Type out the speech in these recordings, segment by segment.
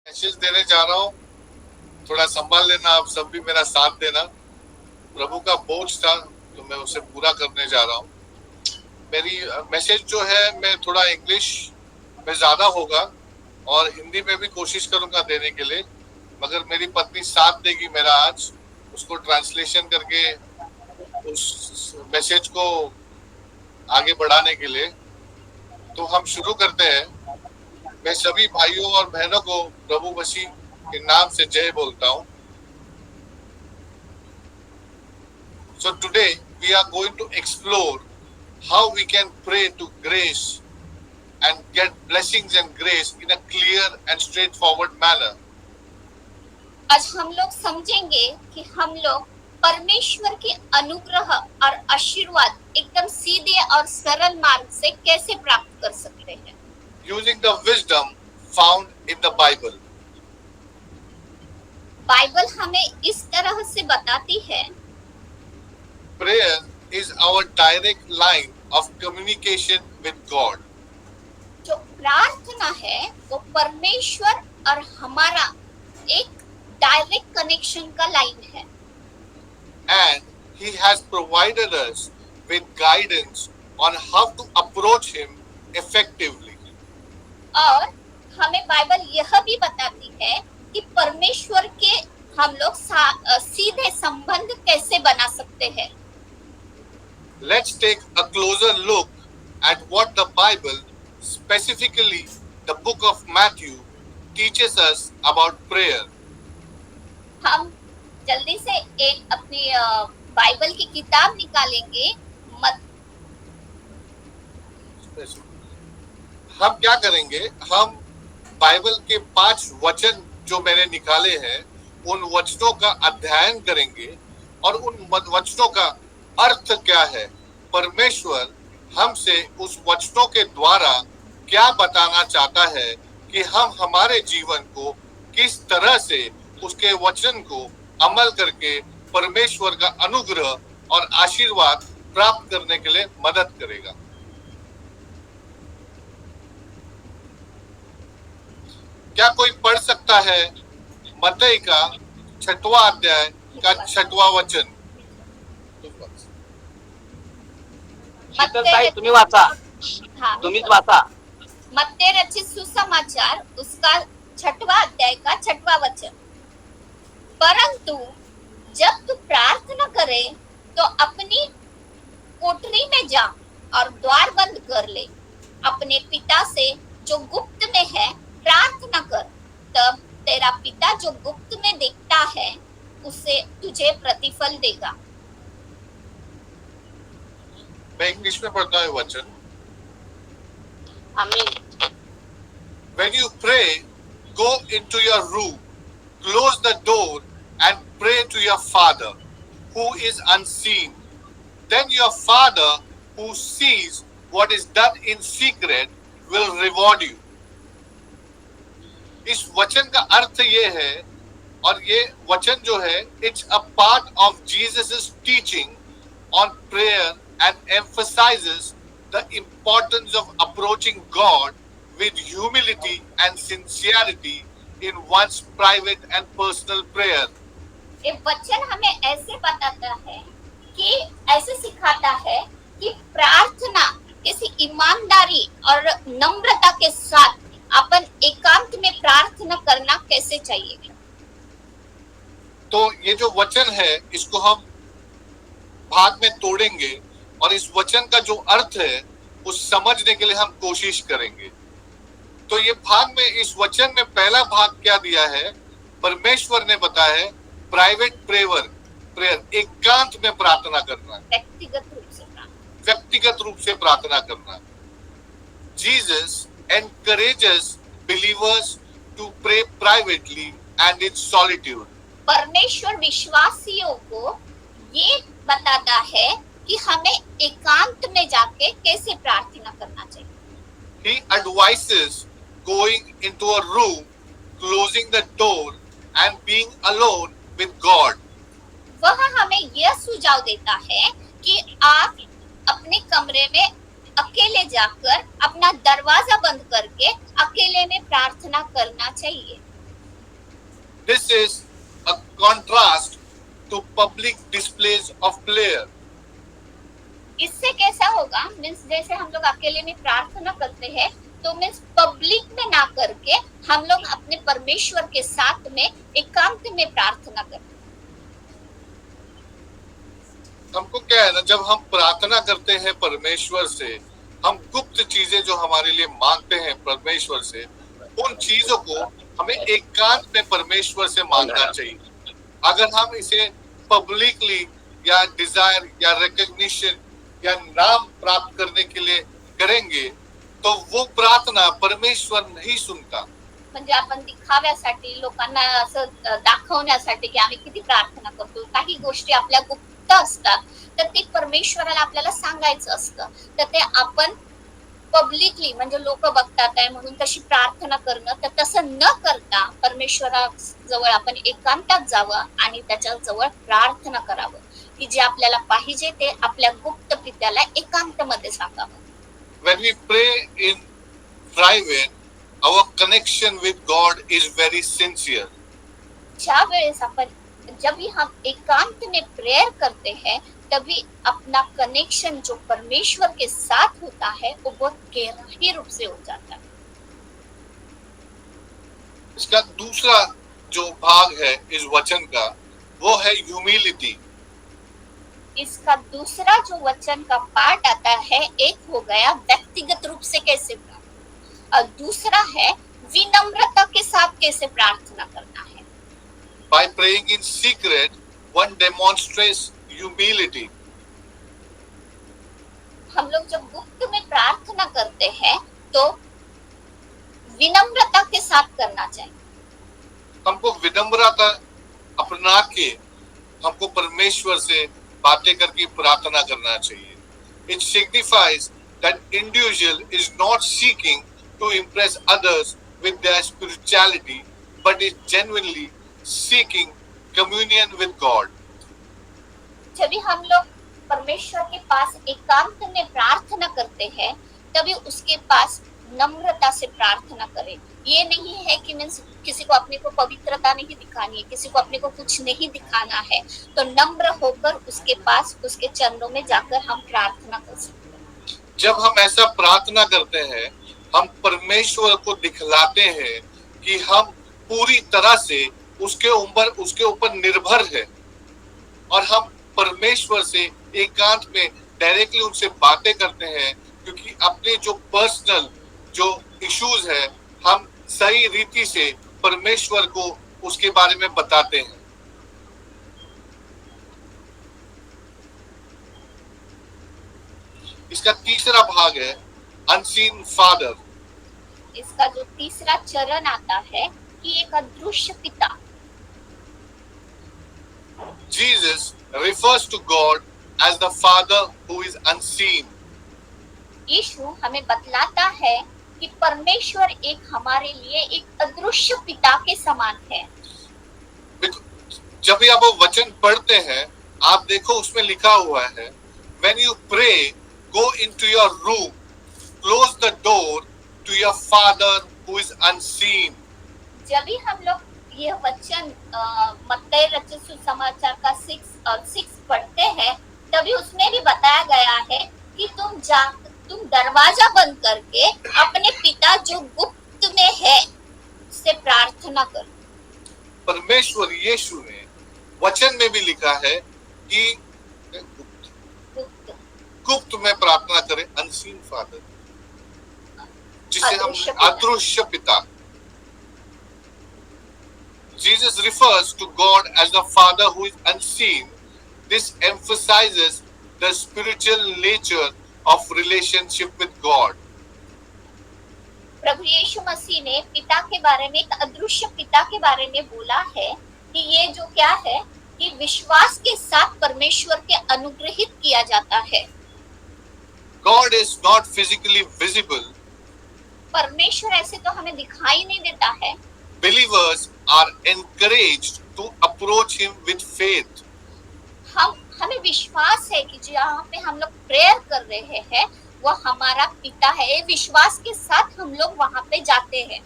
Message देने जा रहा हूँ, थोड़ा संभाल लेना, आप सब भी मेरा साथ देना। प्रभु का बोझ था तो मैं उसे पूरा करने जा रहा हूँ। मेरी मैसेज जो है, मैं थोड़ा इंग्लिश में ज्यादा होगा और हिंदी में भी कोशिश करूंगा देने के लिए, मगर मेरी पत्नी साथ देगी मेरा आज उसको ट्रांसलेशन करके उस मैसेज को आगे बढ़ाने के लिए। तो हम शुरू करते हैं। मैं सभी भाइयों और बहनों को प्रभु मसीह के नाम से जय बोलता हूँ। So today we are going to explore how we can pray to grace and get blessings and grace in a clear and straightforward manner. आज हम लोग समझेंगे कि हम लोग परमेश्वर के अनुग्रह और आशीर्वाद एकदम सीधे और सरल मार्ग से कैसे प्राप्त कर सकते हैं, Using the wisdom found in the Bible. Bible हमें इस तरह से बताती है, Prayer is our direct line of communication with God. जो प्रार्थना है वो परमेश्वर और हमारा एक डायरेक्ट कनेक्शन का लाइन है। And He has provided us with guidance on how to approach Him effectively. और हमें बाइबल यह भी बताती है कि परमेश्वर के हम लोग सीधे संबंध कैसे बना सकते हैं। Let's take a closer look at what the Bible, specifically the book of Matthew, teaches us about prayer. हम जल्दी से एक अपनी बाइबल की किताब निकालेंगे। हम क्या करेंगे, हम बाइबल के 5 वचन जो मैंने निकाले हैं उन वचनों का अध्ययन करेंगे और उन वचनों का अर्थ क्या है, परमेश्वर हमसे उस वचनों के द्वारा क्या बताना चाहता है कि हम हमारे जीवन को किस तरह से उसके वचन को अमल करके परमेश्वर का अनुग्रह और आशीर्वाद प्राप्त करने के लिए मदद करेगा। क्या कोई पढ़ सकता है मत्ती का 6वां अध्याय का 6वां वचन? तुम्ही वाचा। हाँ, तुम्हीच वाचा। मत्ती रचित सुसमाचार उसका 6वां अध्याय का 6वां वचन। परंतु जब तू प्रार्थना करे तो अपनी कोठरी में जा और द्वार बंद कर ले, अपने पिता से जो गुप्त में है प्रार्थना कर, तब तेरा पिता जो गुप्त में देखता है उसे तुझे प्रतिफल देगा। मैं इंग्लिश में पढ़ता हूँ वचन। आमीन। When you pray, go into your room, close the door and pray to your Father who is unseen. Then your Father who sees what is done in secret will reward you. इस वचन का अर्थ ये है, और ये वचन जो है, it's a part of Jesus' teaching on prayer and emphasizes the importance of approaching God with humility and sincerity in one's private and personal prayer. ये वचन हमें ऐसे बताता है कि ऐसे सिखाता है कि प्रार्थना किसी ईमानदारी और नम्रता के साथ अपन एकांत में प्रार्थना करना कैसे चाहिए। तो ये जो वचन है इसको हम भाग में तोड़ेंगे और इस वचन का जो अर्थ है उस समझने के लिए हम कोशिश करेंगे। तो ये भाग में, इस वचन में पहला भाग क्या दिया है, परमेश्वर ने बताया है प्राइवेट प्रेयर, एकांत में प्रार्थना करना, व्यक्तिगत रूप से प्रार्थना करना। Jesus encourages believers to pray privately and in solitude. परमेश्वर विश्वासियों को ये बताता है कि हमें एकांत में जाके कैसे प्रार्थना करना चाहिए। He advises going into a room, closing the door and being alone with God. वह हमें यह सुझाव देता है कि आप अपने कमरे में अकेले जाकर अपना दरवाजा बंद करके अकेले में प्रार्थना करना चाहिए। This is a contrast to public displays of prayer. इससे कैसा होगा, मीन्स जैसे हम लोग अकेले में प्रार्थना करते हैं तो मीन्स पब्लिक में ना करके हम लोग अपने परमेश्वर के साथ में एकांत में प्रार्थना करते हैं। हमको क्या है ना, जब हम प्रार्थना करते हैं परमेश्वर से, हम गुप्त चीजें जो हमारे लिए मांगते हैं परमेश्वर से, उन चीजों को हमें एकांत में परमेश्वर से मांगना चाहिए। अगर हम इसे पब्लिकली या डिजायर या रिकग्निशन या नाम प्राप्त करने के लिए करेंगे तो वो प्रार्थना परमेश्वर नहीं सुनता। म्हणजे आपण दिखाव्यासाठी, लोकांना असं दाखवण्यासाठी की आम्ही किती प्रार्थना करतो, काही गोष्टी आपल्या गुप्त असतात तर ते परमेश्वराला आपल्याला सांगायचं असतं, तर ते आपण पब्लिकली म्हणजे लोक बघतात आहे म्हणून तशी प्रार्थना करणं, तर तसं न करता परमेश्वराजवळ आपण एकांतात जावं आणि त्याच्या जवळ प्रार्थना करावं की जे आपल्याला पाहिजे ते आपल्या गुप्त पित्याला एकांत मध्ये सांगावं। When we pray in private, our connection with God is very sincere. ज्या वेळेस अपन जब भी हम एकांत में प्रेयर करते हैं तभी अपना कनेक्शन जो परमेश्वर के साथ होता है वो बहुत गहराई रूप से हो जाता है। इसका दूसरा जो भाग है इस वचन का, वो है ह्यूमिलिटी। इसका दूसरा जो वचन का पार्ट आता है, एक हो गया व्यक्तिगत रूप से कैसे प्रार्थना, और दूसरा है विनम्रता के साथ कैसे प्रार्थना करना है। By praying in secret, one demonstrates humility. हम लोग जब गुप्त में प्रार्थना करते हैं तो विनम्रता के साथ करना चाहिए। हमको विनम्रता अपना के हमको परमेश्वर से बातें करके प्रार्थना करना चाहिए। It signifies that individual is not seeking to impress others with their spirituality, but is genuinely seeking communion with God. जब भी हम लोग परमेश्वर के पास एकांत में प्रार्थना करते हैं तभी उसके पास नम्रता से प्रार्थना करें। ये नहीं है कि मीन्स किसी को अपने को पवित्रता नहीं दिखानी है, किसी को अपने को कुछ नहीं दिखाना है, तो नम्र होकर उसके पास उसके चरणों में जाकर हम प्रार्थना कर सकते हैं। जब हम ऐसा प्रार्थना करते हैं, हम परमेश्वर को दिखलाते हैं कि हम पूरी तरह से उसके ऊपर निर्भर है और हम परमेश्वर से एकांत में डायरेक्टली उनसे बातें करते हैं, क्योंकि अपने जो पर्सनल जो इश्यूज है हम सही रीति से परमेश्वर को उसके बारे में बताते हैं। इसका तीसरा भाग है अनसीन फादर। इसका जो तीसरा चरण आता है कि एक अदृश्य पिता। Jesus refers to God as the Father who is unseen. यीशु हमें बतलाता है कि परमेश्वर एक हमारे लिए एक अदृश्य पिता के समान है। जब भी आप वो वचन पढ़ते हैं, आप देखो उसमें लिखा हुआ है, when you pray, go into your room, close the door to your Father who is unseen. जब भी हम लोग यह वचन मत्ती रचित सुसमाचार का 6 पढ़ते हैं तभी उसमें भी बताया गया है कि तुम दरवाजा बंद करके अपने पिता जो गुप्त में है से प्रार्थना करो। परमेश्वर यीशु ने वचन में भी लिखा है कि गुप्त में प्रार्थना करें, अनसीन फादर, जिसे हम अदृश्य पिता। Jesus refers to God as the Father who is unseen. This emphasizes the spiritual nature of relationship with God. प्रभु यीशु मसीह ने पिता के बारे में, एक अदृश्य पिता के बारे में बोला है कि ये जो क्या है कि विश्वास के साथ परमेश्वर के अनुग्रहित किया जाता है। God is not physically visible. परमेश्वर ऐसे तो हमें दिखाई नहीं देता है। Believers are encouraged to approach him with faith. हमें विश्वास है कि जहाँ पे हम लोग प्रेयर कर रहे हैं वो हमारा पिता है, विश्वास के साथ हम लोग वहाँ पे जाते हैं।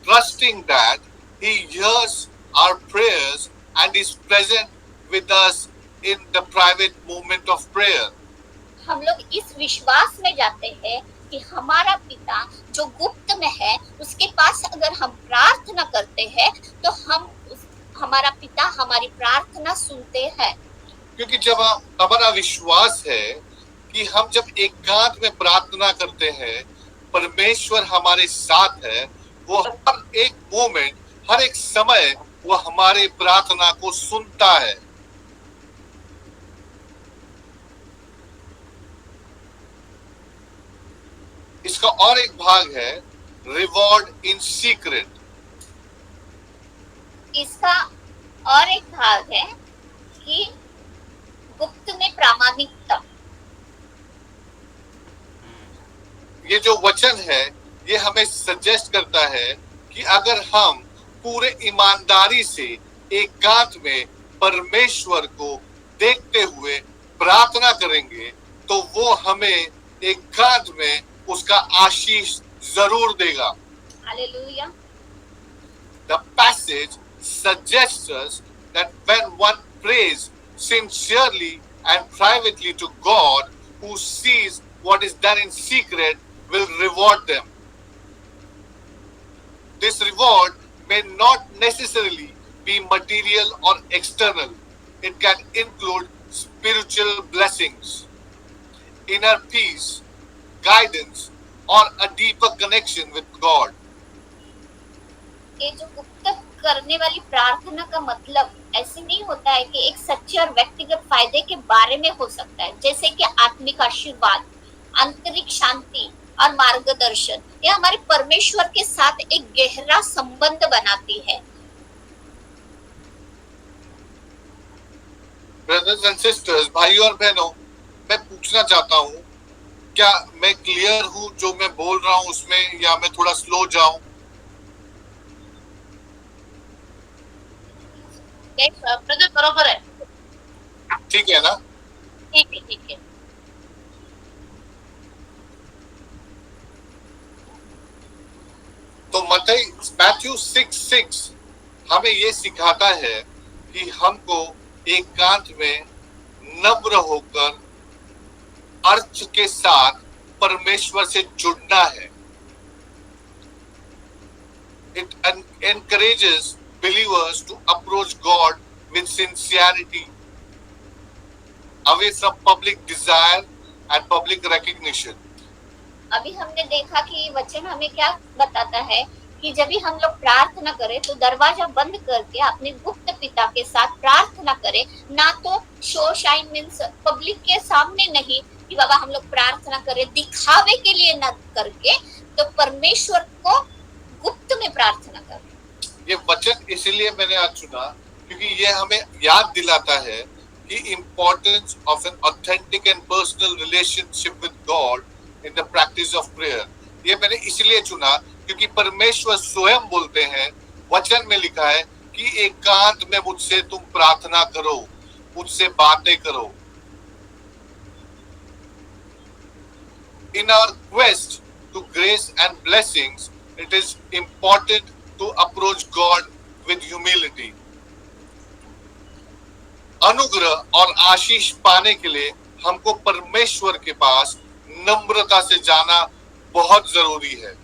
Trusting that he hears our prayers and is present with us in the private moment of prayer. हम लोग इस विश्वास में जाते हैं कि हमारा पिता जो गुप्त में है उसके पास अगर हम प्रार्थना करते हैं तो हमारा पिता हमारी प्रार्थना सुनते हैं। क्योंकि जब हमारा विश्वास है कि हम जब एकांत में प्रार्थना करते हैं परमेश्वर हमारे साथ है, वो हर एक मोमेंट हर एक समय वो हमारे प्रार्थना को सुनता है। इसका और एक भाग है रिवॉर्ड इन सीक्रेट। इसका और एक भाग है कि गुप्त में प्रामाणिकता। ये जो वचन है ये हमें सजेस्ट करता है कि अगर हम पूरे ईमानदारी से एकांत में परमेश्वर को देखते हुए प्रार्थना करेंगे तो वो हमें एकांत में उसका आशीष जरूर देगा। Hallelujah. The passage suggests us that when one prays sincerely and privately to God, who sees what is done in secret, will reward them. This reward may not necessarily be material or external. It can include spiritual blessings, inner peace, guidance, or a deeper connection with God. ये जो गुप्त करने वाली प्रार्थना का मतलब ऐसे नहीं होता है कि एक सच्चे और व्यक्तिगत फायदे के बारे में हो सकता है, जैसे कि आत्मिक आशीर्वाद, आंतरिक शांति और मार्गदर्शन। यह हमारे परमेश्वर के साथ एक गहरा संबंध बनाती है। ब्रदर्स एंड सिस्टर्स, भाइयों और बहनों, मैं पूछना चाहता हूँ, क्या मैं क्लियर हूँ जो मैं बोल रहा हूँ उसमें, या मैं थोड़ा स्लो जाऊं? ब्रदर बरोबर है। ठीक है ना? ठीक है, ठीक है। तो मैथ्यू 6:6 हमें ये सिखाता है कि हमको एकांत में नम्र होकर अर्थ के साथ परमेश्वर से जुड़ना है। It encourages believers to approach God with sincerity, away from public desire and public recognition. अभी हमने देखा कि वचन हमें क्या बताता है कि जब भी हम लोग प्रार्थना करें तो दरवाजा बंद करके अपने गुप्त पिता के साथ प्रार्थना करें, ना तो शो शाइन मीन्स पब्लिक के सामने नहीं कि बाबा हम लोग प्रार्थना करें, दिखावे के लिए ना करके, तो परमेश्वर को गुप्त में प्रार्थना करें। ये वचन इसीलिए मैंने आज चुना क्योंकि ये हमें याद दिलाता है कि importance of an authentic and personal relationship with God in the practice of prayer. ये मैंने इसलिए चुना क्योंकि परमेश्वर स्वयं बोलते हैं, वचन में लिखा है कि एकांत में मुझसे तुम प्रार्थना करो, मुझसे बातें करो। In our quest to grace and blessings, it is important to approach God with humility. अनुग्रह और आशीष पाने के लिए हमको परमेश्वर के पास नम्रता से जाना बहुत जरूरी है।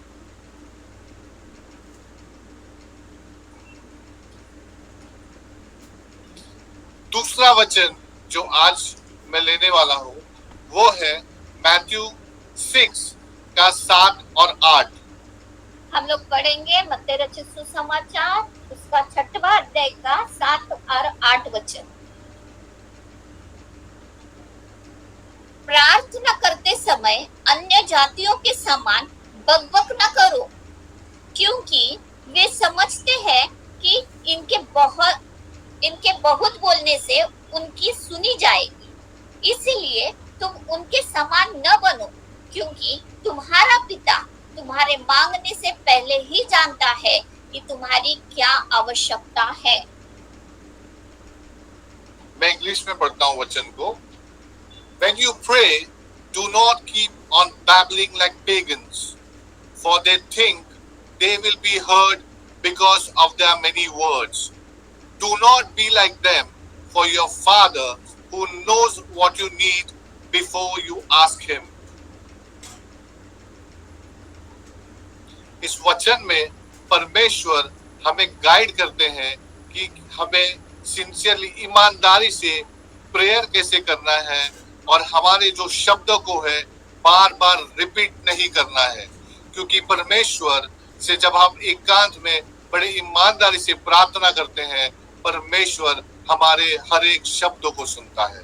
दूसरा वचन जो आज मैं लेने वाला हूं वो है मैथ्यू 6 का 7 और 8। हम लोग पढ़ेंगे मत्ती रचित सुसमाचार उसका 6वां अध्याय का 7 और 8 वचन। प्रार्थना करते समय अन्य जातियों के समान बकबक न करो, क्योंकि वे समझते हैं कि इनके बहुत बोलने से उनकी सुनी जाएगी। इसलिए तुम उनके समान न बनो, क्योंकि तुम्हारा पिता तुम्हारे मांगने से पहले ही जानता है कि तुम्हारी क्या आवश्यकता है। मैं इंग्लिश में पढ़ता हूँ वचन को। When you pray, do not keep on babbling like pagans, for they think they will be heard because of their many words. Do not be like them, for your Father who knows what you need before you ask him. इस वचन में परमेश्वर हमें guide करते हैं कि हमें sincerely, ईमानदारी से प्रेयर कैसे करना है और हमारे जो शब्दों को है बार बार रिपीट नहीं करना है, क्योंकि परमेश्वर से जब हम एकांत में बड़े ईमानदारी से प्रार्थना करते हैं, परमेश्वर हमारे हर एक शब्दों को सुनता है।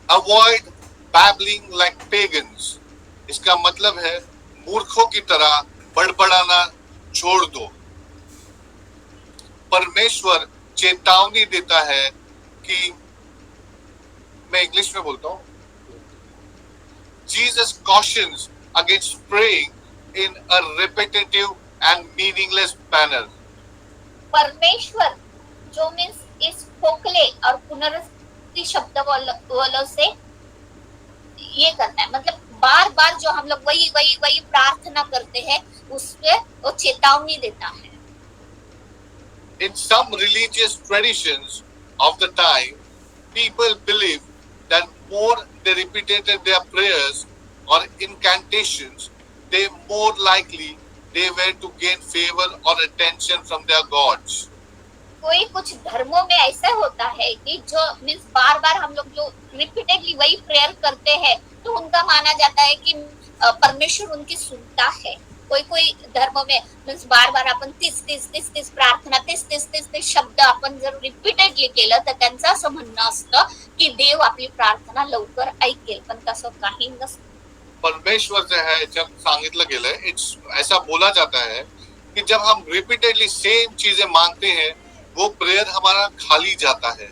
Avoid babbling like pagans. इसका मतलब है मूर्खों की तरह बड़बड़ाना छोड़ दो। परमेश्वर चेतावनी देता है कि, मैं इंग्लिश में बोलता हूं, Jesus cautions against praying in a repetitive and meaningless manner. परमेश्वर जो मीन्स इस खोखले और पुनरुक्ति शब्द वालों से ये करता है, मतलब बार बार जो हम लोग वही वही वही प्रार्थना करते हैं, उसपे वो चेतावनी देता है। In some religious traditions of the time, people believed that more they repeated their prayers or incantations, they more likely they were to gain favor or attention from their gods. कोई कुछ धर्मों में ऐसा होता है कि जो मीन्स बार बार हम लोग जो रिपीटेडली वही प्रेयर करते हैं, तो उनका माना जाता है कि परमेश्वर उनकी सुनता है। कोई कोई धर्मों में मीन्स बार बार आपण तीस प्रार्थना तीस शब्द आपण जर रिपीटेडली केलं तर त्यांचं असं म्हणणं असतं की देव आपली प्रार्थना लवकर ऐकेल, पण तसं काही नसतं। परमेश्वर से है जब सांगितलं गेलंय, ऐसा बोला जाता है कि जब हम रिपीटेडली सेम चीजें मांगते हैं, वो प्रेयर हमारा खाली जाता है।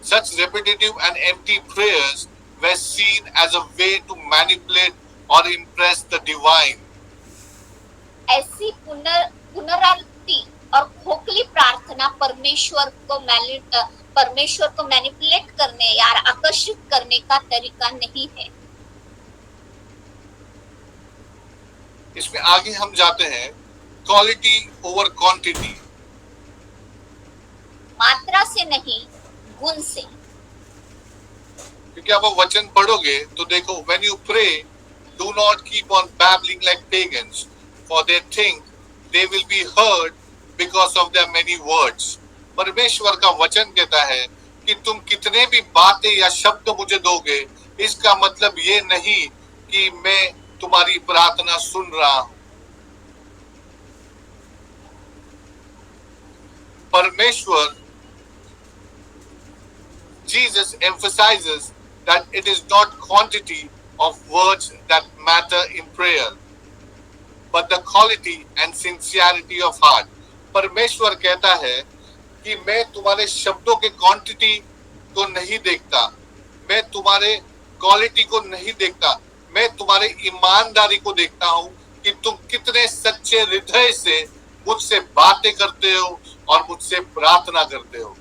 Such repetitive and empty prayers were seen as a way to manipulate or impress the divine. ऐसी पुनरावृत्ति और खोखली प्रार्थना परमेश्वर को मैनिपुलेट करने या आकर्षित करने का तरीका नहीं है। इसमें आगे हम जाते हैं, क्वालिटी ओवर क्वांटिटी। मात्रा से नहीं, गुण से। क्योंकि आप वचन पढ़ोगे तो देखो, when you pray, do not keep on babbling like pagans, for they think they will be heard because of their many words. परमेश्वर का वचन कहता है कि तुम कितने भी बातें या शब्द मुझे दोगे, इसका मतलब ये नहीं कि मैं तुम्हारी प्रार्थना सुन रहा हूं। परमेश्वर, Jesus emphasizes that it is not quantity of words that matter in prayer, but the quality and sincerity of heart. परमेश्वर कहता है कि मैं तुम्हारे शब्दों के क्वांटिटी को नहीं देखता, मैं तुम्हारे क्वालिटी को नहीं देखता, मैं तुम्हारे ईमानदारी को देखता हूं कि तुम कितने सच्चे हृदय से मुझसे बातें करते हो और मुझसे प्रार्थना करते हो।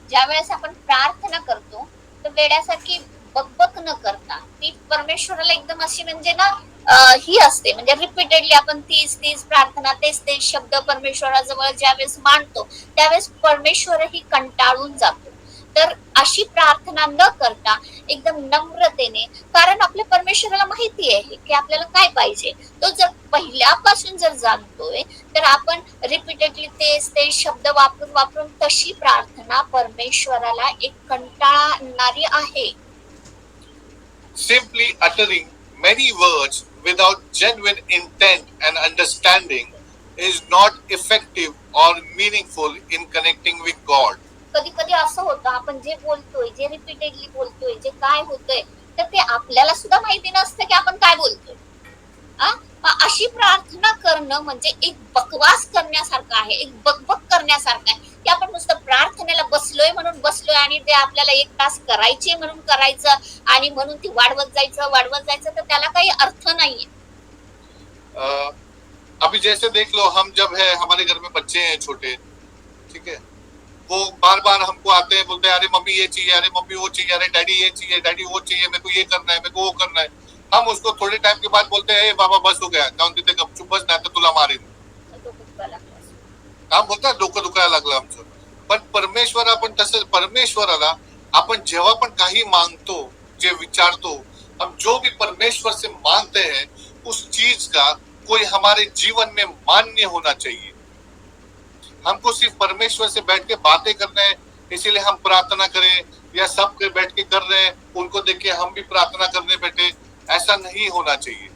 ज्या वेळेस आपण प्रार्थना करतो तर वेड्यासारखी बकबक न करता ती परमेश्वराला एकदम अशी म्हणजे ना ही असते, म्हणजे रिपीटेडली आपण तीस प्रार्थना तेच शब्द परमेश्वराजवळ ज्यावेळेस मांडतो त्यावेळेस परमेश्वरही कंटाळून जातो। तर अशी प्रार्थना न करता एकदम नम्रतेने, कारण आपल्या परमेश्वराला माहिती आहे की आपल्याला काय पाहिजे, तो जर पहिल्यापासून जर जाणतोय तर आपण रिपीटेडली तेच शब्द वापरून तशी प्रार्थना परमेश्वराला एक कंटाळा आणणारी आहे। Simply uttering many words without genuine intent and understanding is not effective or meaningful in connecting with God. कधी कधी असं होतं, आपण जे बोलतोय, जे रिपीटेडली बोलतोय, जे काय होतंय, तर ते आपल्याला सुद्धा माहिती नसतं की आपण काय बोलतोय। अशी प्रार्थना करणं म्हणजे एक बकवास करण्यासारखं आहे, एक बकबक करण्यासारखं आहे की आपण नुसतं प्रार्थनेला बसलोय म्हणून बसलोय आणि ते आपल्याला एक तास करायचे म्हणून करायचं आणि म्हणून ती वाढवत जायचं, तर त्याला काही अर्थ नाहीये। अभी जैसे देख लो, हम जब है हमारे घर में बच्चे हैं छोटे, ठीक है, वो बार बार हमको आते हैं, बोलते हैं अरे मम्मी ये चाहिए, अरे मम्मी वो चाहिए, अरे डैडी ये चाहिए, डैडी वो चाहिए, मेरे को ये करना है, मेरे को वो करना है। हम उसको थोड़े टाइम के बाद बोलते हैं, बाबा बस हो गया, जाऊन तिथे गपचूप बस, नाही तर तुला मारीन. काम बोलतात डोकं दुखायला लागलं आमचं. पण परमेश्वर, आपण तसं परमेश्वराला आपण जेव्हा पण काही मांगतो, जे विचारतो, हम जो भी परमेश्वर से मांगते हैं, उस चीज का कोई हमारे जीवन में मान्य होना चाहिए. हमको सिर्फ परमेश्वर से बैठ के बातें करना है, इसीलिए हम प्रार्थना करें, या सब के बैठ के कर रहे हैं, उनको देख के हम भी प्रार्थना करने बैठे, ऐसा नहीं होना चाहिए.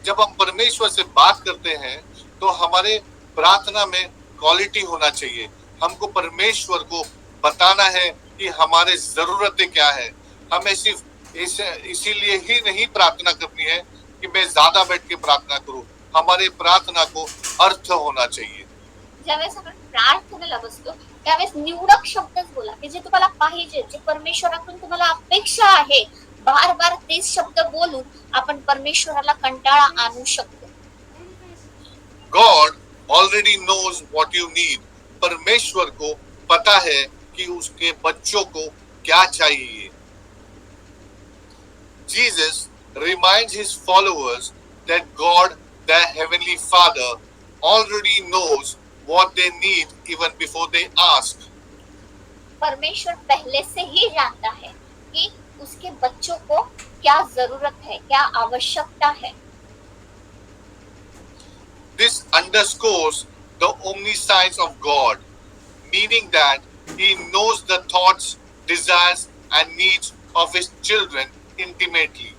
जब हम परमेश्वर से बात करते हैं तो हमारे प्रार्थना में क्वालिटी होना चाहिए. हमको परमेश्वर को बताना है कि हमारे जरूरतें क्या है. हमें सिर्फ इसीलिए ही नहीं प्रार्थना करनी है कि मैं ज्यादा बैठ के प्रार्थना करूं. हमारे प्रार्थना को अर्थ होना चाहिए. ज्यावेळेस आपण प्रार्थनेला बसतो त्यावेळेस निवडक शब्दच बोला की जे तुम्हाला पाहिजे, जे परमेश्वराकडून तुम्हाला अपेक्षा आहे. बार बार तेच शब्द बोलून आपण परमेश्वराला कंटाळा आणू शकतो. God already knows what you need. परमेश्वर को पता है कि उसके बच्चों को क्या चाहिए. Jesus reminds his followers that God, their heavenly Father, already knows what they need even before they ask. परमेश्वर पहले से ही जानता है कि उसके बच्चों को क्या जरूरत है, क्या आवश्यकता है. This underscores the omniscience of God, meaning that he knows the thoughts, desires and needs of his children intimately.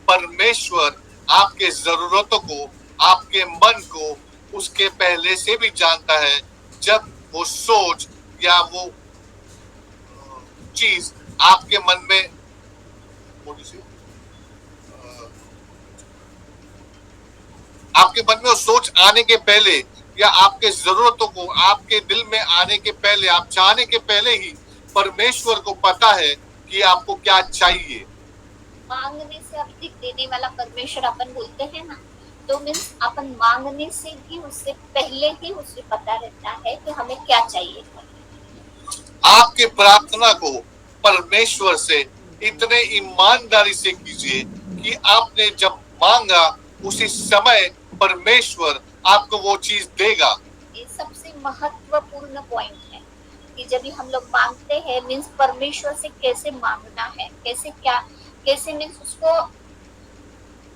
परमेश्वर आपके जरूरतों को, आपके मन को उसके पहले से भी जानता है. जब वो सोच या वो चीज आपके मन में, आपके मन में वो सोच आने के पहले, या आपके जरूरतों को आपके दिल में आने के पहले, आप चाहने के पहले ही परमेश्वर को पता है कि आपको क्या चाहिए. मांगने से अधिक देने वाला परमेश्वर अपन बोलते हैं ना, तो मीन्स अपन मांगने से भी उससे पहले ही उसे पता रहता है कि हमें क्या चाहिए. आपके प्रार्थना को परमेश्वर से इतने ईमानदारी से कीजिए कि आपने जब मांगा उसी समय परमेश्वर आपको वो चीज देगा. ये सबसे महत्वपूर्ण पॉइंट है कि जब भी हम लोग मांगते हैं, मीन्स परमेश्वर से कैसे मांगना है, कैसे मीन्स उसको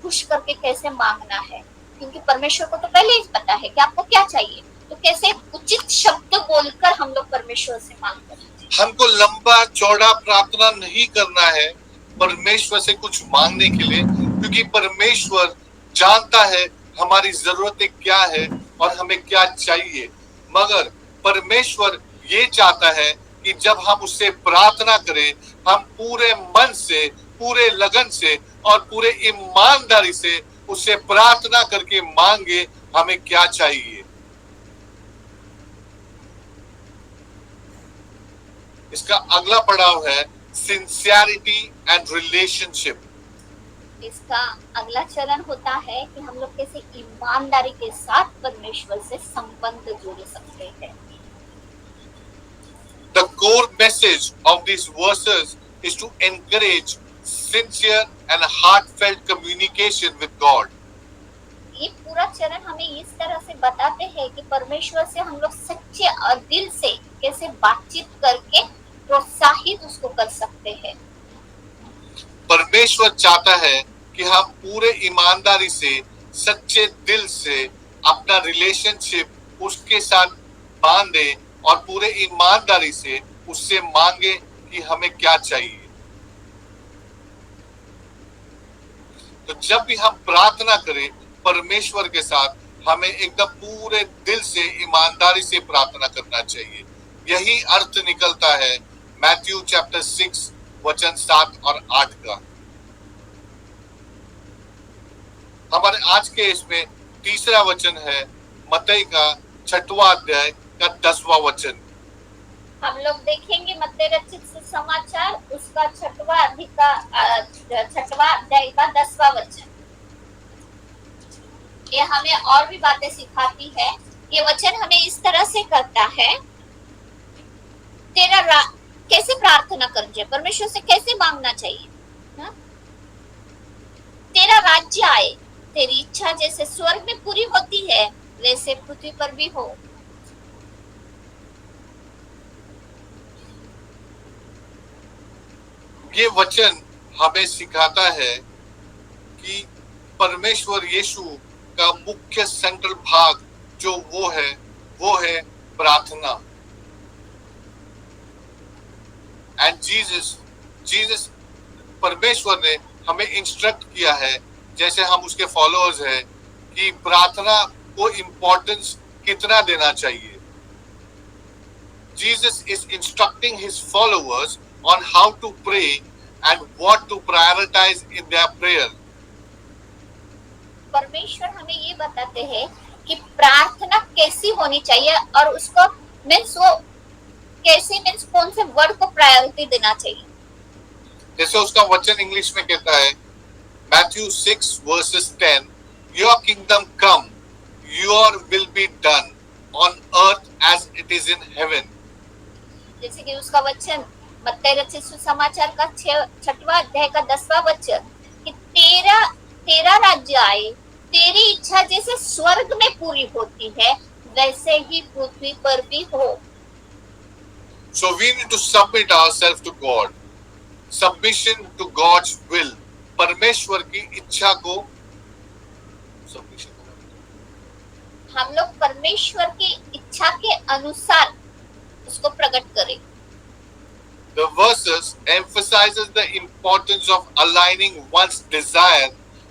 खुश करके कैसे मांगना है. क्योंकि परमेश्वर को तो पहले ही पता है कि आपको क्या चाहिए, तो कैसे उचित शब्द बोलकर हम लोग परमेश्वर से मांगते हैं. हमको लंबा चौड़ा प्रार्थना नहीं करना है परमेश्वर से कुछ मांगने के लिए, क्योंकि परमेश्वर जानता है हमारी जरूरतें क्या है और हमें क्या चाहिए. मगर परमेश्वर ये चाहता है कि जब हम उससे प्रार्थना करें, हम पूरे मन से, पूरे लगन से और पूरे ईमानदारी से उससे प्रार्थना करके मांगे हमें क्या चाहिए. इसका अगला पड़ाव है सिंसियरिटी एंड रिलेशनशिप. इसका अगला चरण होता है कि हम लोग कैसे ईमानदारी के साथ परमेश्वर से संबंध जोड़ सकते हैं. The core message of these verses is to encourage sincere and heartfelt communication with God. ये पूरा चरण हमें इस तरह से बताते हैं कि परमेश्वर से हम लोग सच्चे और दिल से कैसे बातचीत करके प्रोत्साहित उसको कर सकते हैं. परमेश्वर चाहता है कि हम पूरे ईमानदारी से, सच्चे दिल से अपना रिलेशनशिप उसके साथ बांधे और पूरे ईमानदारी से उससे मांगे कि हमें क्या चाहिए. तो जब भी हम प्रार्थना करें परमेश्वर के साथ, हमें एकदम पूरे दिल से, ईमानदारी से प्रार्थना करना चाहिए. यही अर्थ निकलता है मैथ्यू चैप्टर 6 वचन 7 और 8 का. हमारे आज के इसमें तीसरा वचन है मत्ती का 6वां अध्याय का 10वां वचन. हम लोग देखेंगे मत्ती रचित सुसमाचार उसका 6वां अध्याय का 10वां वचन. ये हमें और भी बातें सिखाती है. ये वचन हमें इस तरह से करता है, कैसे प्रार्थना करनी चाहिए, परमेश्वर से कैसे मांगना चाहिए. ना? तेरा राज्य आए, तेरी इच्छा जैसे स्वर्ग में पूरी होती है वैसे पृथ्वी पर भी हो। ये वचन हमें सिखाता है कि परमेश्वर यीशु का मुख्य सेंट्रल भाग जो वो है प्रार्थना। एंड जीसस परमेश्वर ने हमें इंस्ट्रक्ट किया है, जैसे हम उसके फॉलोअर्स हैं, कि प्रार्थना को इम्पोर्टेंस कितना देना चाहिए। Jesus is instructing his followers on how to pray and what to prioritize in their prayer. परमेश्वर हमें ये बताते हैं कि प्रार्थना कैसी होनी चाहिए और उसको वो कैसे कौन से वर्ड को प्रायोरिटी देना चाहिए। जैसे उसका वचन इंग्लिश में कहता है, Matthew 6 verses 10, Your kingdom come, your will be done on earth as it is in heaven. जैसे कि उसका वचन मत्ती रचित सुसमाचार का 6वां अध्याय का 10वां वचन कि तेरा राज्य आए, तेरी इच्छा जैसे स्वर्ग में पूरी होती है वैसे ही पृथ्वी पर भी हो। So we need to submit ourselves to God. Submission to God's will. परमेश्वर की इच्छा को हम लोग परमेश्वर की इच्छा के अनुसार उसको प्रकट करें। The verses emphasizes the importance of aligning one's desire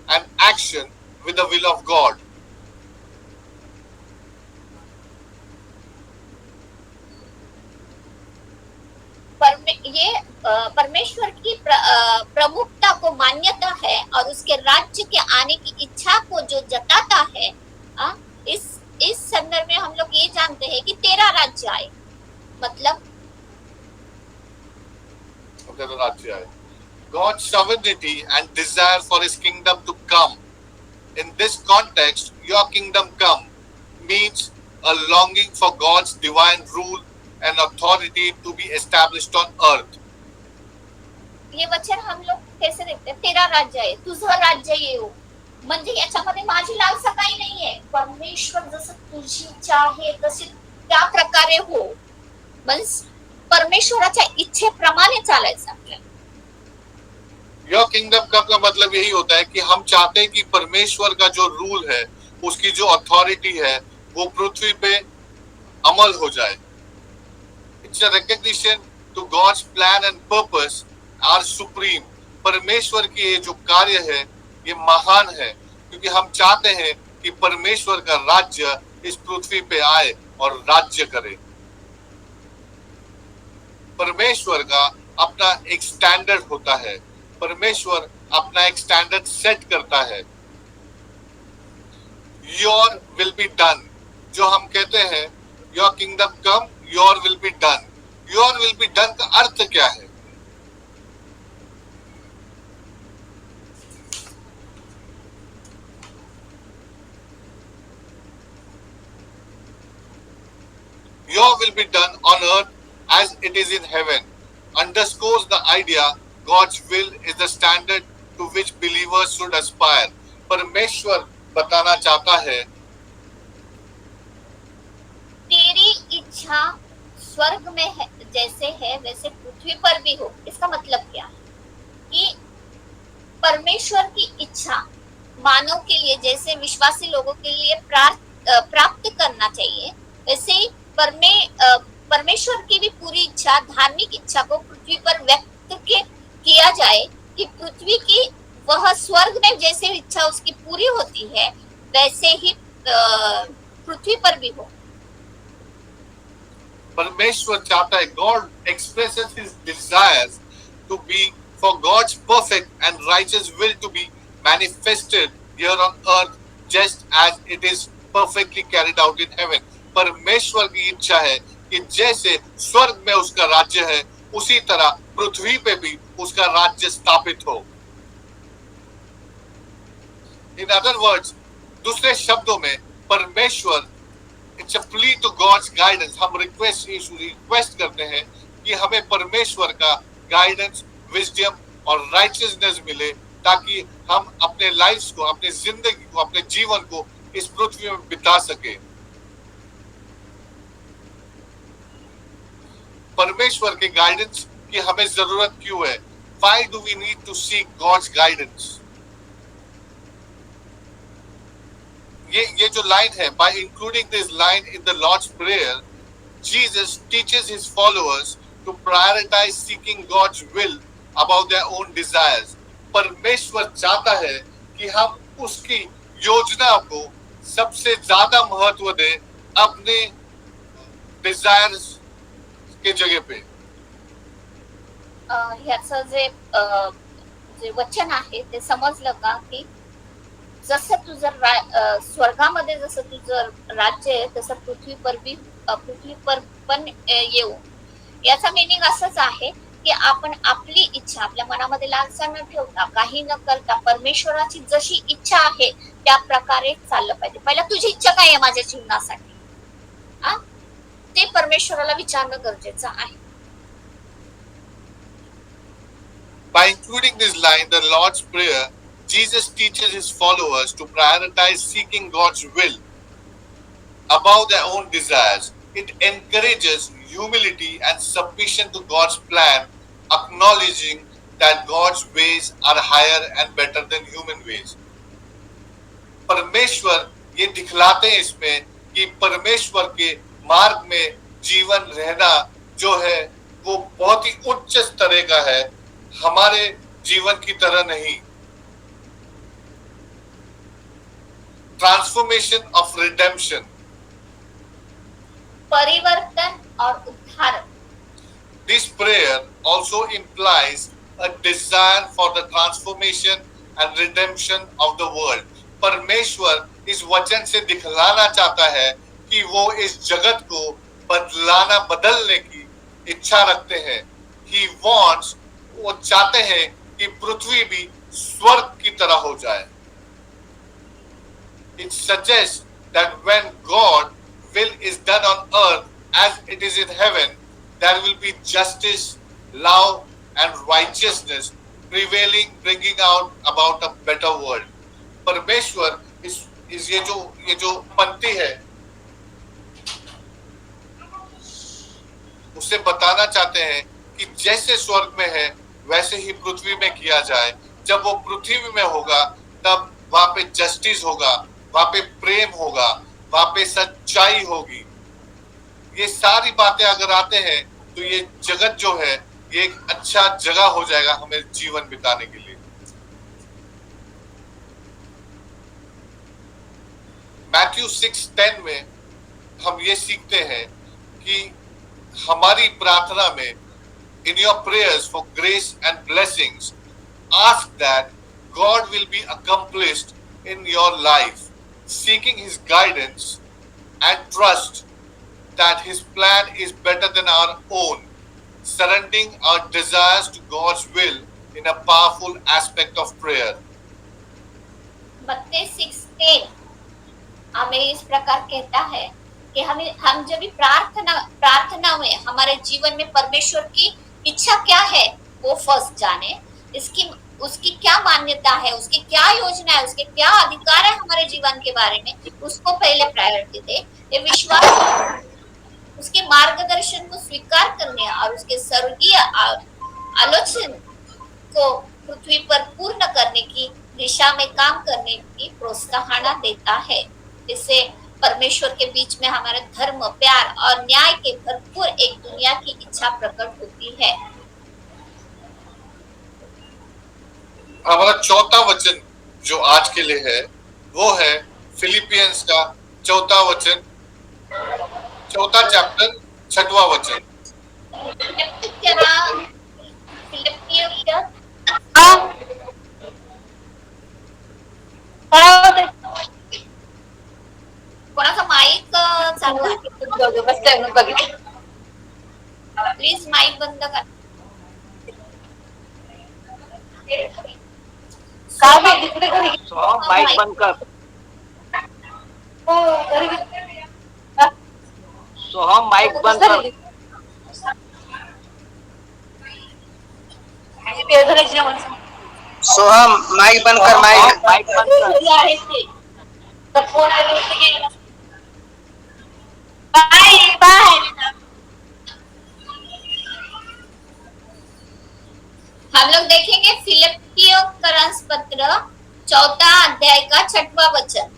and action with the will of God. ये परमेश्वर की प्रमुखता को मान्यता है और उसके राज्य के आने की इच्छा को जो जताता है। इस संदर्भ में हम लोग ये जानते हैं कि तेरा राज्य आए, मतलब God's sovereignty and desire for his kingdom to come. In this context, your kingdom come means a longing for God's divine rule and authority to be established on earth. ये वचन हम लोग कैसे देखते हैं? तेरा राज्य आहे, तुझं राज्य येऊ, म्हणजे याच्यामध्ये माझी लालसा काही नाहीये, परमेश्वर जसं तुझी इच्छा आहे तशी त्या प्रकारे हो, बस परमेश्वराच्या इच्छेप्रमाणे चालायचं आपल्याला। Your kingdom come का मतलब यही होता है कि हम चाहते हैं कि परमेश्वर का जो रूल है, उसकी जो अथॉरिटी है, वो पृथ्वी पे अमल हो जाए। It's a recognition to God's plan and purpose are supreme. परमेश्वर की ये जो कार्य है, ये महान है, क्योंकि हम चाहते हैं कि परमेश्वर का राज्य इस पृथ्वी पे आए और राज्य करे। परमेश्वर का अपना एक स्टैंडर्ड होता है, परमेश्वर अपना एक स्टैंडर्ड सेट करता है। योर विल बी डन, जो हम कहते हैं your kingdom come, your will be done. Your will be done का अर्थ क्या है? Your will be done on earth as it is in heaven underscores the idea God's will is the standard to which believers should aspire. परमेश्वर बताना चाहता है, तेरी इच्छा स्वर्ग में है, जैसे है वैसे पृथ्वी पर भी हो। इसका मतलब क्या है? कि परमेश्वर की इच्छा मानव के लिए जैसे विश्वासी लोगों के लिए प्राप्त करना चाहिए, वैसे ही परमेश्वर की भी पूरी इच्छा, धार्मिक इच्छा को पृथ्वी पर व्यक्त किया जाए कि पृथ्वी की वह स्वर्ग में जैसे इच्छा उसकी पूरी होती है वैसे ही पृथ्वी पर भी हो। परमेश्वर चाहता है, God expresses his desires to be for God's perfect and righteous will to be manifested here on earth just as it is perfectly carried out in heaven. परमेश्वर की इच्छा है कि जैसे स्वर्ग में उसका राज्य है, उसी तरह पृथ्वी पे भी उसका राज्य स्थापित हो। In other words, दूसरे शब्दों में परमेश्वर, it's a plea to God's guidance, हम रिक्वेस्ट करते हैं कि हमें परमेश्वर का गाइडेंस, विजडम और राइचियसनेस मिले, ताकि हम अपने लाइफ को, अपने जिंदगी को, अपने जीवन को इस पृथ्वी में बिता सके। परमेश्वर के गाइडेंस की हमें जरूरत क्यों है? Why do we need to seek God's guidance? ये जो लाइन है, by including this line in the Lord's Prayer, Jesus teaches his followers to prioritize seeking God's will above their own desires. परमेश्वर चाहता है कि हम उसकी योजना को सबसे ज्यादा महत्व दें अपने डिजायर्स के जगह पे। ह्याचं जे वचन आहे ते समजलं का, की जसं तू जर स्वर्गामध्ये जसं तुझं राज्य आहे तसं पृथ्वीवर पण येऊ। याचा मीनिंग असंच आहे की आपण आपली इच्छा, आपल्या मनामध्ये लालसा न ठेवता, काही न करता परमेश्वराची जशी इच्छा आहे त्या प्रकारे चाललं पाहिजे। पहिला तुझी इच्छा काय आहे माझ्या जीवनासाठी, ते परमेश्वराला विचारणं गरजेचं आहे। By including this line, the Lord's Prayer, Jesus teaches his followers to prioritize seeking God's will above their own desires. It encourages humility and submission to God's plan, acknowledging that God's ways are higher and better than human ways. परमेश्वर ये दिखलाते हैं इसमें कि परमेश्वर के मार्ग में जीवन रहना जो है वो बहुत ही उच्च स्तर का है, हमारे जीवन की तरह नहीं। ट्रांसफॉर्मेशन ऑफ रिडेम्पशन, परिवर्तन और उद्धार। This prayer also implies a desire for the transformation and redemption of the world. परमेश्वर इस वचन से दिखलाना चाहता है कि वो इस जगत को बदलने की इच्छा रखते हैं। He wants, वो चाहते हैं कि पृथ्वी भी स्वर्ग की तरह हो जाए। It suggests that when God's will is done on earth as it is in heaven, there will be justice, love and righteousness prevailing, bringing out about a better world. परमेश्वर इस ये जो पंक्ति है उससे बताना चाहते हैं कि जैसे स्वर्ग में है वैसे ही पृथ्वी में किया जाए। जब वो पृथ्वी में होगा तब वहां पे जस्टिस होगा, वहां पे प्रेम होगा, वहां पे सच्चाई होगी। ये सारी बातें अगर आते हैं तो ये जगत जो है ये एक अच्छा जगह हो जाएगा हमें जीवन बिताने के लिए। मैथ्यू 6:10 में हम ये सीखते हैं कि हमारी प्रार्थना में in your prayers for grace and blessings, ask that God will be accomplished in your life, seeking his guidance and trust that his plan is better than our own, surrendering our desires to God's will in a powerful aspect of prayer. मत्ती 6:10 हमें इस प्रकार कहता है कि हम जब भी प्रार्थना में हमारे जीवन में परमेश्वर की इच्छा क्या है वो फर्स्ट जाने, उसकी क्या मान्यता है, उसकी क्या योजना है, उसके क्या अधिकार है हमारे जीवन के बारे में, उसको पहले प्रायोरिटी दे। ये विश्वास उसके मार्गदर्शन को स्वीकार करने और उसके स्वर्गीय आलोचना को पृथ्वी पर पूर्ण करने की दिशा में काम करने की प्रोत्साहन देता है। इससे परमेश्वर के बीच में हमारे धर्म, प्यार और न्याय के भरपूर एक दुनिया की इच्छा प्रकट होती है। हमारा चौथा वचन जो आज के लिए है वो है फिलिपियंस का चौथा वचन, चौथा चैप्टर 6वां वचन। कोणाचा माईक चालू आहे? प्लीज माईक बंद कर। माईक बंद कर। सोहम माईक बंद कर। सोहम माइक बंद कर, माइक बंद कर। हम लोग देखेंगे फिलिपियों करंस पत्र 4 अध्याय का 6वां वचन।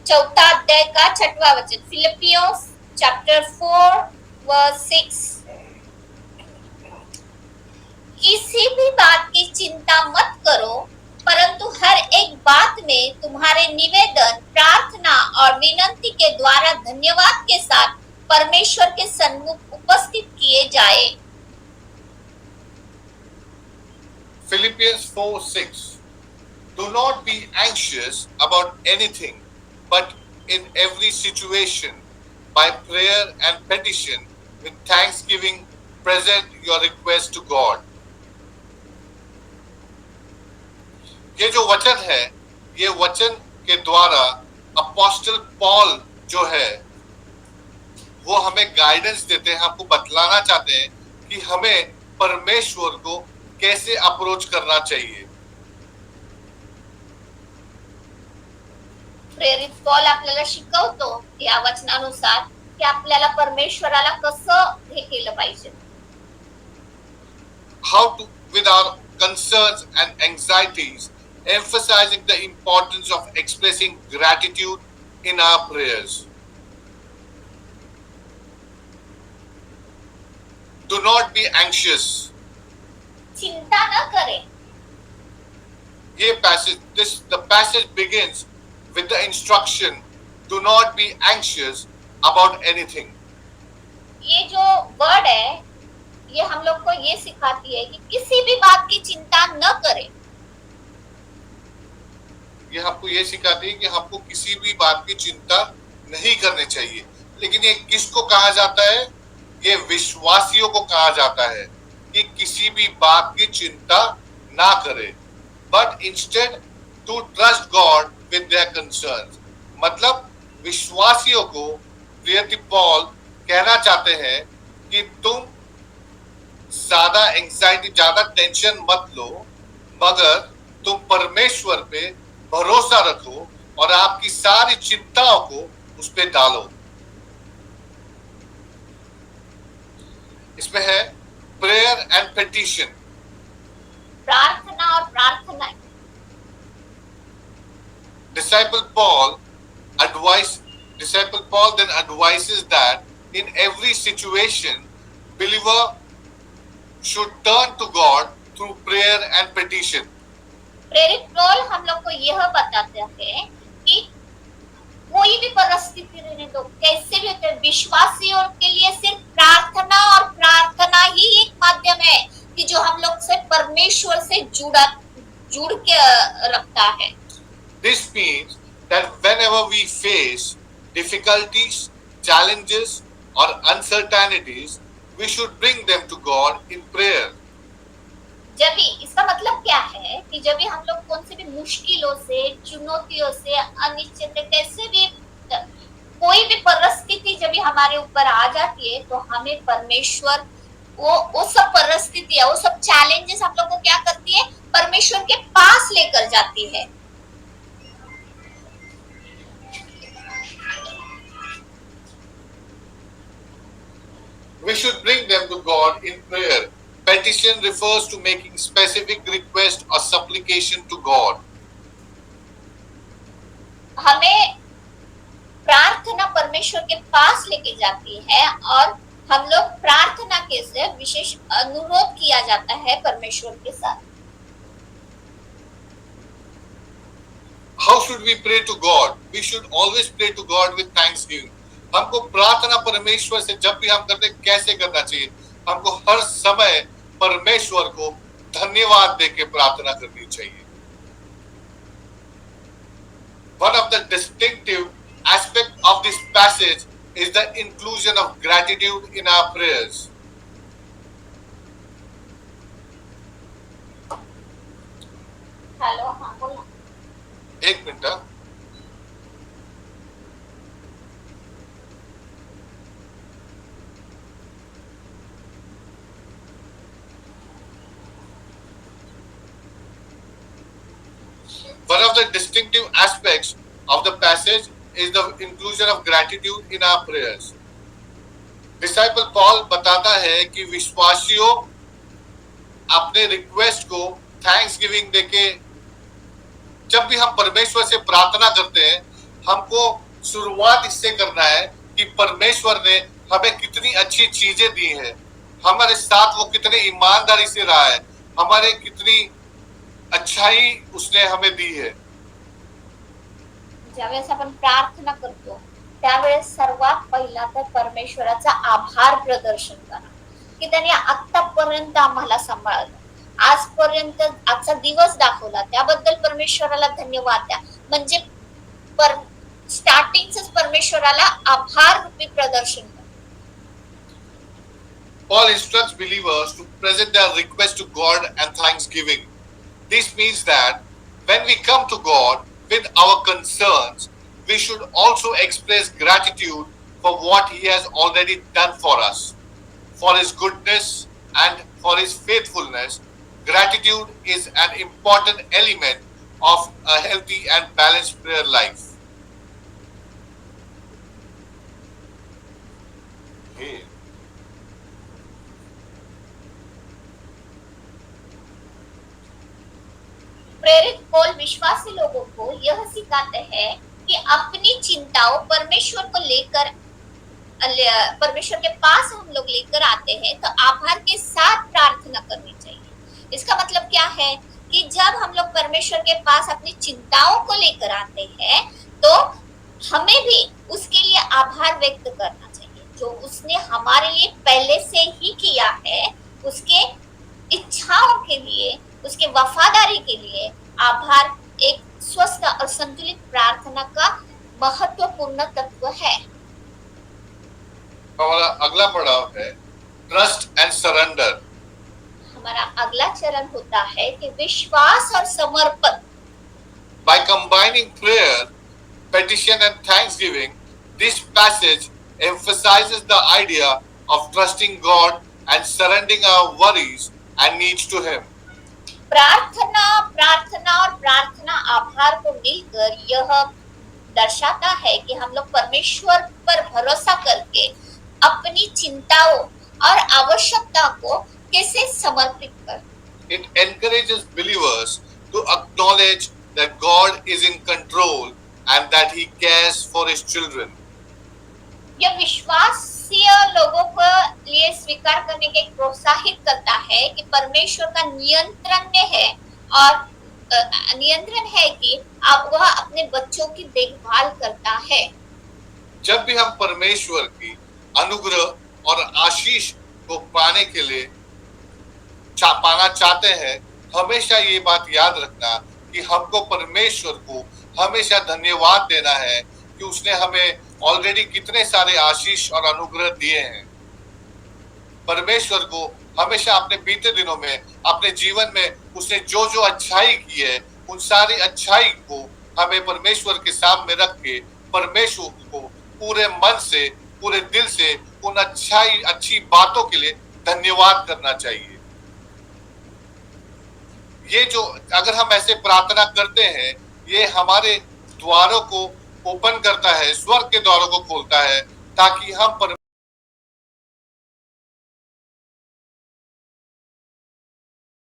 4 अध्याय का 6वां वचन, फिलिपियों चैप्टर 4 वर्स 6। किसी भी बात की चिंता मत करो, परंतु हर एक बात में तुम्हारे निवेदन, प्रार्थना और विनती के द्वारा धन्यवाद के साथ परमेश्वर के सन्मुख उपस्थित किए जाए। Philippians 4:6. Do not be anxious about anything, but in every situation, by prayer and petition, with thanksgiving, present your request to God. ये जो वचन है, ये वचन के द्वारा अपोस्टल पॉल जो है वो हमें गाइडेंस देते हैं, हमको बतलाना चाहते हैं कि हमें परमेश्वर को कैसे अप्रोच करना चाहिए। प्रेरित पॉल आपल्याला शिकवतो या वचनानुसार की आपल्याला परमेश्वराला कसं हे केलं पाहिजे। How to, with our concerns and anxieties, emphasizing the importance of expressing gratitude in our prayers. Do not be anxious. चिंता न करें। ये the passage begins with the instruction, do not be anxious about anything. ये जो word है ये हम लोग को ये सिखाती है कि किसी भी बात की चिंता न करें। ये हमको ये सिखाती है कि हमको किसी भी बात की चिंता नहीं करनी चाहिए। लेकिन ये किसको कहा जाता है? ये विश्वासियों को कहा जाता है कि किसी भी बात की चिंता ना करें, but instead to trust God with their concerns. मतलब विश्वासियों को प्रेरित पॉल कहना चाहते हैं कि तुम ज्यादा एंजाइटी, ज्यादा टेंशन मत लो, मगर तुम परमेश्वर पे भरोसा रखो और आपकी सारी चिंताओं को उस पे डालो। इसमें है प्रेयर एंड पेटिशन, प्रार्थना और प्रार्थना। Disciple Paul then advises that in every situation, believer should turn to God through prayer and petition. प्रेरित पॉल हम लोग को यह बताते हैं कि कोई भी परिस्थिति रहने दो, कैसे भी होते, विश्वासियों के लिए सिर्फ प्रार्थना और प्रार्थना ही एक माध्यम है कि जो हम लोग से परमेश्वर से जुड़ के रखता है। This means that whenever we face difficulties, challenges or uncertainties, we should bring them to God in prayer. जब भी, इसका मतलब क्या है कि जब भी हम लोग कौन से भी मुश्किलों से, चुनौतियों से, अनिश्चित कैसे भी कोई भी परिस्थिति जब भी हमारे ऊपर आ जाती है तो हमें परमेश्वर वो सब परिस्थितियां, वो सब चैलेंजेस हम लोग को क्या करती है? परमेश्वर के पास लेकर जाती है। We should bring them to God in prayer. Petition refers to making specific request or supplication to God. हमें प्रार्थना परमेश्वर के पास लेके जाती है और हम लोग प्रार्थना के से विशेष अनुरोध किया जाता है परमेश्वर के साथ। How should we pray to God? We should always pray to God with thanksgiving. हमको प्रार्थना परमेश्वर से जब भी हम करते हैं कैसे करना चाहिए? हमको हर समय परमेश्वर को धन्यवाद देके प्रार्थना करनी चाहिए। One of the distinctive aspect of this passage is the inclusion of gratitude in our prayers. Hello, हाँ बोलो। एक minute. the distinctive aspects of the passage is the inclusion of gratitude in our prayers. Disciple Paul बताता है कि विश्वासियों अपने request को thanks giving देके, जब भी हम परमेश्वर से प्रार्थना करते हैं, हमको शुरुआत इससे करना है कि परमेश्वर ने हमें कितनी अच्छी चीजें दी हैं, हमारे साथ वो कितने ईमानदारी से रहा है, हमारे कितनी अच्छाई उसने हमें दी है. ज्यावेळेस आपण प्रार्थना करतो त्यावेळेस सर्वात पहिला तर परमेश्वराचा आभार प्रदर्शन करा की त्याने आतापर्यंत आम्हाला सांभाळलं, आजपर्यंत आजचा दिवस दाखवला, त्याबद्दल परमेश्वराला धन्यवाद द्या. म्हणजे स्टार्टिंगच परमेश्वराला आभार रूपी प्रदर्शन करा. Paul instructs believers to present their request to God and thanksgiving. This means that when we come to God with our concerns, we should also express gratitude for what He has already done for us, for His goodness and for His faithfulness. Gratitude is an important element of a healthy and balanced prayer life. Hey. प्रेरित पौल विश्वासी लोगों को यह सिखाते हैं कि अपनी चिंताओं परमेश्वर को लेकर, परमेश्वर के पास हम लोग लेकर आते हैं तो आभार के साथ प्रार्थना करनी चाहिए. इसका मतलब क्या है कि जब हम लोग परमेश्वर के पास अपनी चिंताओं को लेकर आते हैं तो हमें भी उसके लिए आभार व्यक्त करना चाहिए. जो उसने हमारे लिए पहले से ही किया है, उसके इच्छाओं के लिए, उसके वफादारी के लिए आभार एक स्वस्थ और संतुलित प्रार्थना का महत्वपूर्ण तत्व है. हमारा अगला पड़ाव है ट्रस्ट एंड सरेंडर. हमारा अगला चरण होता है कि विश्वास और समर्पण. By combining prayer, petition and thanksgiving, this passage emphasizes the idea of trusting God and surrendering our worries and needs to Him. प्रार्थना, प्रार्थना और प्रार्थना आभार को मिलकर यह दर्शाता है कि हम लोग परमेश्वर पर भरोसा करके अपनी चिंताओं और आवश्यकता को कैसे समर्पित कर. It encourages believers to acknowledge that God is in control and that He cares for His children. यह विश्वासीय लोगों को लिए स्वीकार करने के प्रोत्साहित करता है कि परमेश्वर का नियंत्रण में है और नियंत्रण है कि अब वह अपने बच्चों की देखभाल करता है. जब भी हम परमेश्वर की अनुग्रह और आशीष को पाने के लिए पाना चाहते हैं, हमेशा ये बात याद रखना कि हमको परमेश्वर को हमेशा धन्यवाद देना है कि उसने हमें ऑलरेडी कितने सारे आशीष और अनुग्रह दिए हैं. परमेश्वर को हमेशा अपने बीते दिनों में, अपने जीवन में उसने जो जो अच्छाई की है, उन सारी अच्छाई को हमें परमेश्वर के सामने रख के परमेश्वर को पूरे मन से, पूरे दिल से उन अच्छी बातों के लिए धन्यवाद करना चाहिए. ये जो अगर हम ऐसे प्रार्थना करते हैं, ये हमारे द्वारों को ओपन करता है, स्वर्ग के द्वारों को खोलता है ताकि हम